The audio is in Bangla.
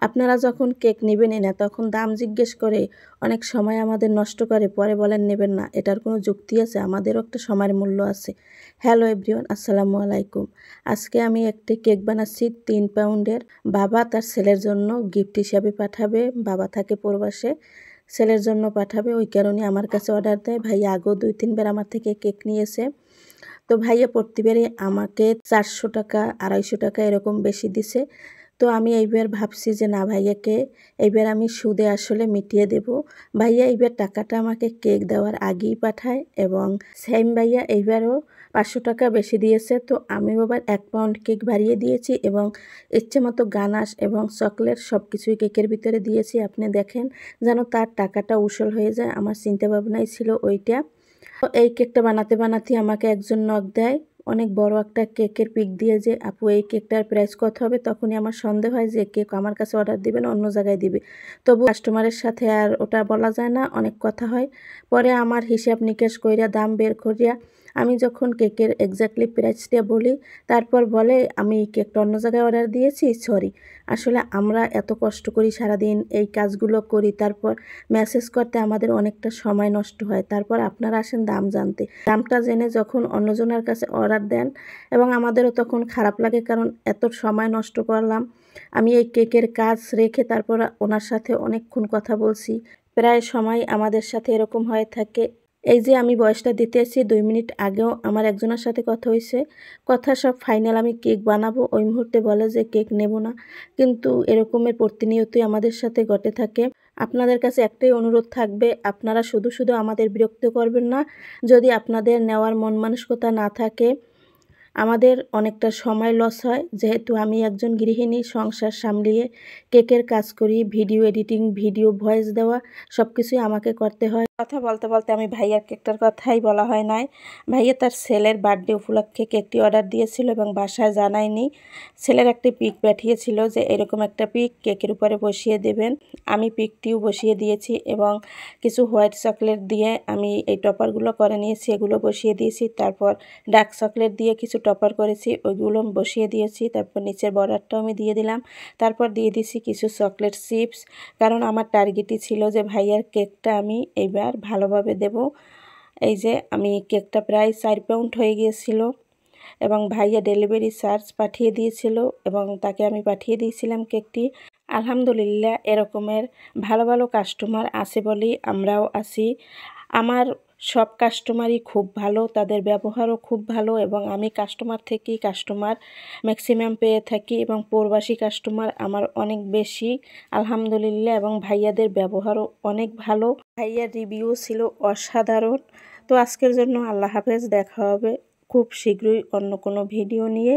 আপনারা যখন কেক নেবেনই না তখন দাম জিজ্ঞেস করে অনেক সময় আমাদের নষ্ট করে, পরে বলেন নেবেন না। এটার কোনো যুক্তি আছে? আমাদেরও একটা সময়ের মূল্য আছে। হ্যালো এভরিওয়ান, আসসালামু আলাইকুম। আজকে আমি একটি কেক বানাচ্ছি 3 পাউন্ডের। বাবা তার ছেলের জন্য গিফট হিসাবে পাঠাবে। বাবা থাকে প্রবাসে, ছেলের জন্য পাঠাবে। ওই কারণে আমার কাছে অর্ডার দেয়। ভাইয়া আগেও 2-3 বার আমার থেকে কেক নিয়েছে। তো ভাইয়া প্রতিবারই আমাকে 400 টাকা 250 টাকা এরকম বেশি দিছে। তো আমি এইবার ভাবছি যে না, ভাইয়াকে এইবার আমি সুদে আসলে মিটিয়ে দেব। ভাইয়া এইবার টাকাটা আমাকে কেক দেওয়ার আগেই পাঠায় এবং সেম ভাইয়া এইবারও 500 টাকা বেশি দিয়েছে। তো আমিও আবার 1 পাউন্ড কেক বাড়িয়ে দিয়েছি এবং ইচ্ছে মতো গানাশ এবং চকলেট সব কিছুই কেকের ভিতরে দিয়েছি। আপনি দেখেন যেন তার টাকাটা উসুল হয়ে যায়। আমার চিন্তা ভাবনাই ছিল ওইটা। তো এই কেকটা বানাতে বানাতে আমাকে একজন নক দেয় অনেক বড় একটা কেকের পিক দিয়ে, যে আপু এই কেকটার প্রাইস কত হবে। তখনই আমার সন্দেহ হয় যে কেক আমার কাছে অর্ডার দিবে না অন্য জায়গায় দিবে। তবু কাস্টমারের সাথে আর ওটা বলা যায় না, অনেক কথা হয়। পরে আমার হিসাব নিকাশ কইরা দাম বের করিয়া আমি যখন কেকের এক্স্যাক্টলি প্রাইসটা বলি, তারপর বলে আমি কেকটা অন্য জায়গায় অর্ডার দিয়েছি, সরি। আসলে আমরা এত কষ্ট করি, সারাদিন এই কাজগুলো করি, তারপর মেসেজ করতে আমাদের অনেকটা সময় নষ্ট হয়। তারপর আপনারা আসেন দাম জানতে। দামটা জেনে যখন অন্যজনের কাছে অর্ডার দেন এবং আমাদেরও তখন খারাপ লাগে, কারণ এত সময় নষ্ট করলাম। আমি এই কেকের কাজ রেখে তারপর ওনার সাথে অনেকক্ষণ কথা বলছি। প্রায় সময় আমাদের সাথে এরকম হয়ে থাকে। এই যে আমি বয়সটা দিতেছি 2 মিনিট আগেও আমার একজনের সাথে কথা হয়েছে। কথা সব ফাইনাল, আমি কেক বানাবো, ওই মুহূর্তে বলে যে কেক নেব না। কিন্তু এরকমের প্রতিনিয়তই আমাদের সাথে ঘটে থাকে। আপনাদের কাছে একটাই অনুরোধ থাকবে, আপনারা শুধু শুধু আমাদের বিরক্ত করবেন না। যদি আপনাদের নেওয়ার মন মানসিকতা না থাকে, আমাদের অনেকটা সময় লস হয়। যেহেতু আমি একজন গৃহিণী, সংসার সামলিয়ে কেকের কাজ করি, ভিডিও এডিটিং, ভিডিও ভয়েস দেওয়া সব কিছুই আমাকে করতে হয়। কথা বলতে বলতে আমি ভাইয়ার কেকটার কথাই বলা হয় নাই। ভাইয়া তার ছেলের বার্থডে উপলক্ষে কেকটি অর্ডার দিয়েছিল এবং বাসায় জানায়নি। ছেলের একটি পিক পাঠিয়েছিল যে এরকম একটা পিক কেকের উপরে বসিয়ে দেবেন। আমি পিকটিও বসিয়ে দিয়েছি এবং কিছু হোয়াইট চকলেট দিয়ে আমি এই টপারগুলো করে নিয়েছি, এগুলো বসিয়ে দিয়েছি। তারপর ডার্ক চকলেট দিয়ে কিছু টপার করেছি, ওইগুলো বসিয়ে দিয়েছি। তারপর নিচের বর্ডারটাও আমি দিয়ে দিলাম। তারপর দিয়ে দিয়েছি কিছু চকলেট চিপস, কারণ আমার টার্গেটই ছিল যে ভাইয়ার কেকটা আমি এইবার ভালোভাবে দেব। এই যে আমি কেকটা প্রায় 4 পাউন্ড হয়ে গিয়েছিল এবং ভাইয়া ডেলিভারি চার্জ পাঠিয়ে দিয়েছিল এবং তাকে আমি পাঠিয়ে দিয়েছিলাম কেকটি। আলহামদুলিল্লাহ, এরকমের ভালো ভালো কাস্টমার আছে বলেই আমরাও আছি। আমার সব কাস্টমারই খুব ভালো, তাদের ব্যবহারও খুব ভালো এবং আমি কাস্টমার থেকেই কাস্টমার ম্যাক্সিমাম পেয়ে থাকি এবং প্রবাসী কাস্টমার আমার অনেক বেশি আলহামদুলিল্লাহ, এবং ভাইয়াদের ব্যবহারও অনেক ভালো। ভাইয়ার রিভিউ ছিল অসাধারণ। তো আজকের জন্য আল্লাহ হাফেজ, দেখা হবে খুব শীঘ্রই অন্য কোনো ভিডিও নিয়ে।